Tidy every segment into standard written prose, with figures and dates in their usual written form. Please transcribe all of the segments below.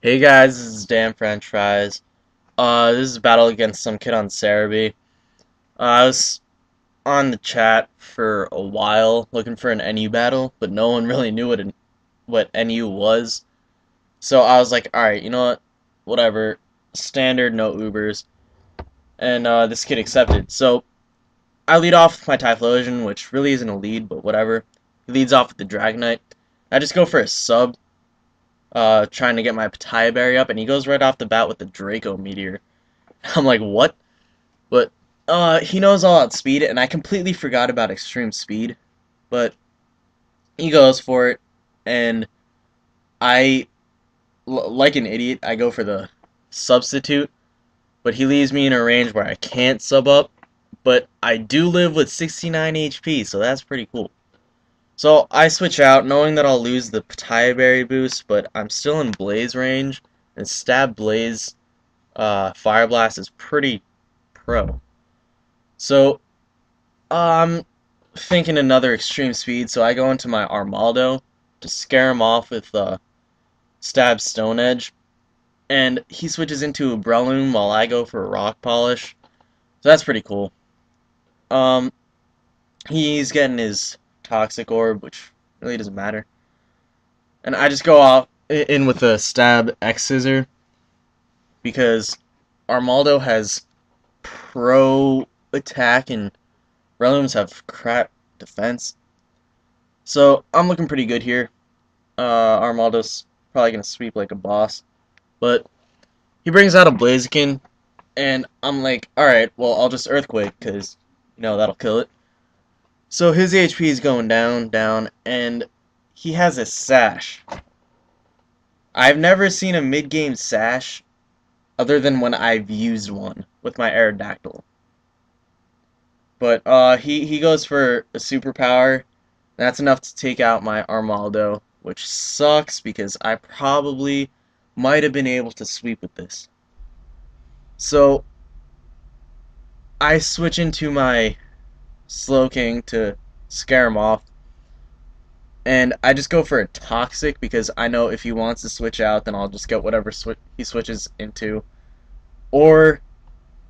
Hey guys, this is Dan French Fries. This is a battle against some kid on Serebii. I was on the chat for a while looking for an NU battle, but no one really knew what NU was. So I was like, alright, you know what? Whatever. Standard, no Ubers. And this kid accepted. So I lead off with my Typhlosion, which really isn't a lead, but whatever. He leads off with the Dragonite. I just go for a sub, trying to get my Pataya Berry up, and he goes right off the bat with the Draco Meteor. I'm like, what? But he knows all about speed, and I completely forgot about extreme speed. But he goes for it, and I, like an idiot, I go for the substitute. But he leaves me in a range where I can't sub up. But I do live with 69 HP, so that's pretty cool. So I switch out, knowing that I'll lose the Pataya Berry boost, but I'm still in Blaze range, and Stab Blaze Fire Blast is pretty pro. So I'm thinking another extreme speed, so I go into my Armaldo to scare him off with Stab Stone Edge, and he switches into a Breloom while I go for a Rock Polish. So that's pretty cool. Um, he's getting his Toxic Orb, which really doesn't matter. And I just go off in with a Stab X Scissor because Armaldo has pro attack and Relums have crap defense. So I'm looking pretty good here. Armaldo's probably gonna sweep like a boss. But he brings out a Blaziken, and I'm like, alright, well I'll just Earthquake, because that'll kill it. So his HP is going down, down, and he has a Sash. I've never seen a mid-game Sash other than when I've used one with my Aerodactyl. But he goes for a superpower. That's enough to take out my Armaldo, which sucks because I probably might have been able to sweep with this. So I switch into my Slowking to scare him off. And I just go for a Toxic because I know if he wants to switch out, then I'll just get whatever he switches into. Or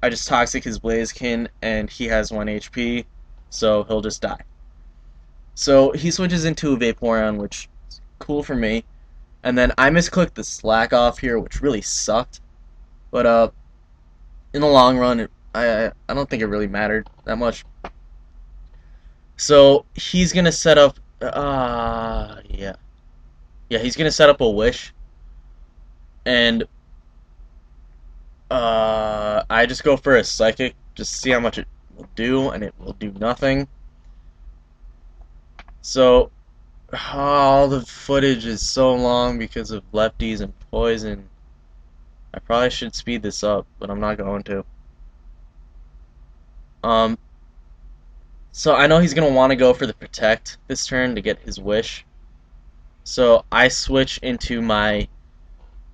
I just Toxic his Blaziken, and he has 1 HP, so he'll just die. So he switches into a Vaporeon, which is cool for me. And then I misclicked the Slack off here, which really sucked. But in the long run, I don't think it really mattered that much. So he's gonna set up. Yeah, he's gonna set up a Wish, and I just go for a Psychic, just to see how much it will do, and it will do nothing. So, all the footage is so long because of lefties and poison. I probably should speed this up, but I'm not going to. So I know he's gonna want to go for the Protect this turn to get his Wish. So I switch into my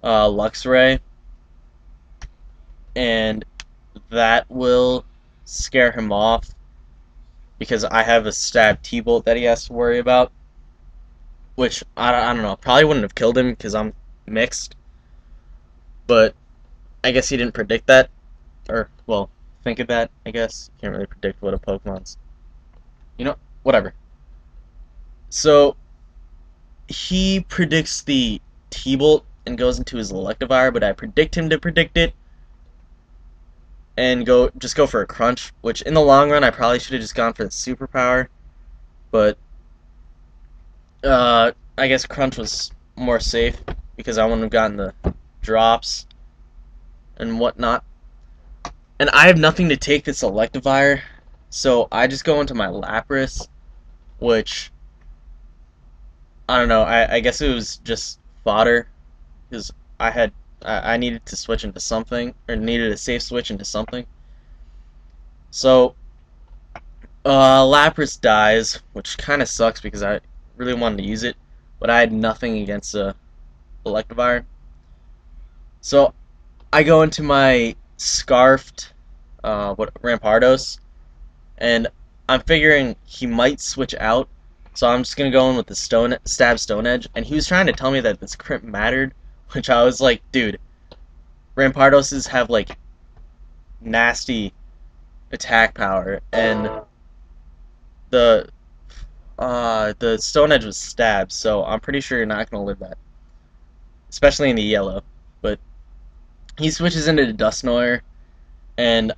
Luxray, and that will scare him off because I have a Stab T-Bolt that he has to worry about, which I don't know, probably wouldn't have killed him because I'm mixed, but I guess he didn't predict that, or well, think of that. I guess you can't really predict what a Pokemon's, whatever. So he predicts the T-Bolt and goes into his Electivire, but I predict him to predict it and just go for a Crunch, which in the long run I probably should have just gone for the superpower, but I guess Crunch was more safe because I wouldn't have gotten the drops and whatnot. And I have nothing to take this Electivire, so I just go into my Lapras, which I don't know. I guess it was just fodder because I needed to switch into something, or needed a safe switch into something. So Lapras dies, which kind of sucks because I really wanted to use it, but I had nothing against Electivire. So I go into my Scarfed Rampardos, and I'm figuring he might switch out, so I'm just gonna go in with the Stab Stone Edge. And he was trying to tell me that this crit mattered, which I was like, dude, Rampardoses have like nasty attack power, and the the Stone Edge was stabbed, so I'm pretty sure you're not gonna live that, especially in the yellow. But he switches into the Dusknoir, and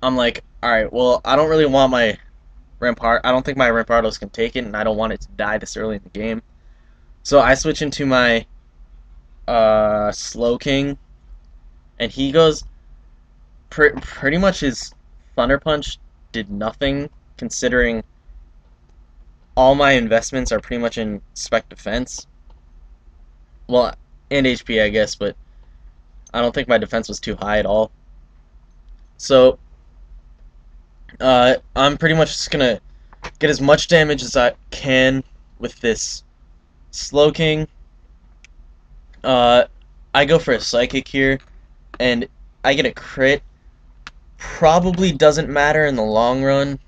I'm like, all right, well, I don't really want my Rampart. I don't think my Rampardos can take it, and I don't want it to die this early in the game. So I switch into my Slow King, and he goes pretty much his Thunder Punch did nothing, considering all my investments are pretty much in Spec Defense. Well, and HP, I guess, but I don't think my defense was too high at all. So I'm pretty much just gonna get as much damage as I can with this Slow King. I go for a Psychic here, and I get a crit. Probably doesn't matter in the long run.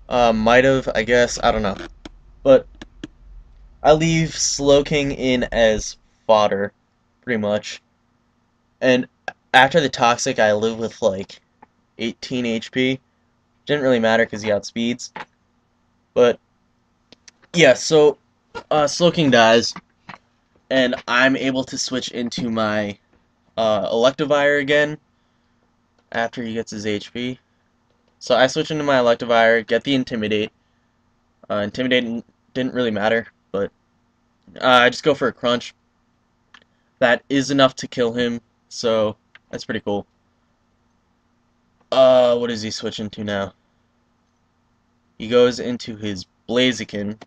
Might have, I guess. I don't know. But I leave Slowking in as fodder, pretty much. And after the Toxic, I live with like 18 HP. Didn't really matter because he outspeeds. But yeah, so Slowking dies, and I'm able to switch into my Electivire again after he gets his HP. So I switch into my Electivire, get the Intimidate. Intimidate didn't really matter, but I just go for a Crunch. That is enough to kill him, so that's pretty cool. What is he switching to now? He goes into his Blaziken.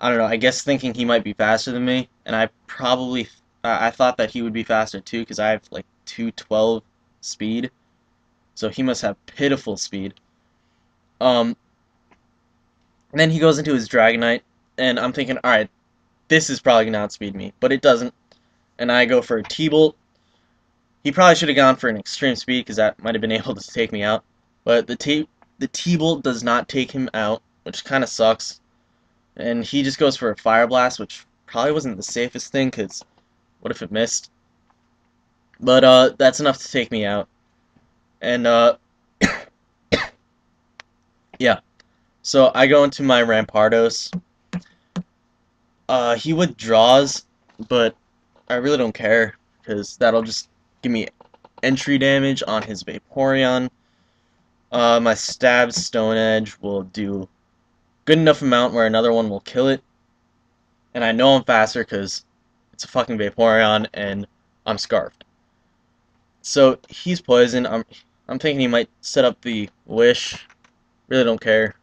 I don't know, I guess thinking he might be faster than me, and I probably, I thought that he would be faster too, because I have like 212 speed, so he must have pitiful speed. And then he goes into his Dragonite, and I'm thinking, alright, this is probably going to outspeed me, but it doesn't, and I go for a T-Bolt. He probably should have gone for an Extreme Speed, because that might have been able to take me out, but the T-Bolt does not take him out, which kind of sucks. And he just goes for a Fire Blast, which probably wasn't the safest thing, because what if it missed? But that's enough to take me out. And yeah. So I go into my Rampardos. He withdraws, but I really don't care, because that'll just give me entry damage on his Vaporeon. My Stab Stone Edge will do good enough amount where another one will kill it. And I know I'm faster because it's a fucking Vaporeon and I'm Scarfed. So he's poisoned. I'm thinking he might set up the Wish. Really don't care.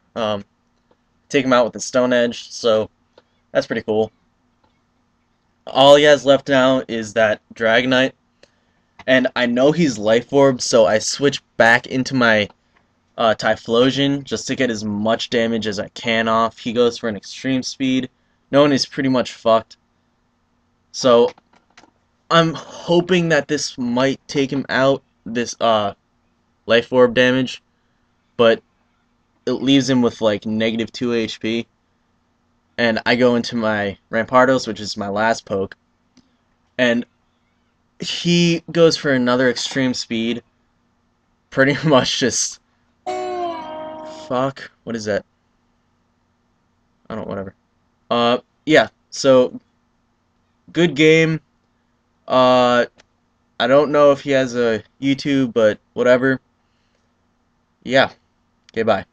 Take him out with the Stone Edge, so that's pretty cool. All he has left now is that Dragonite. And I know he's Life Orb, so I switch back into my Typhlosion just to get as much damage as I can off. He goes for an Extreme Speed. No one is pretty much fucked. So I'm hoping that this might take him out, this Life Orb damage, but it leaves him with like -2 HP. And I go into my Rampardos, which is my last poke, and he goes for another Extreme Speed. Pretty much just fuck. What is that? I don't. Whatever. Yeah. So good game. I don't know if he has a YouTube, but whatever. Yeah. Okay. Bye.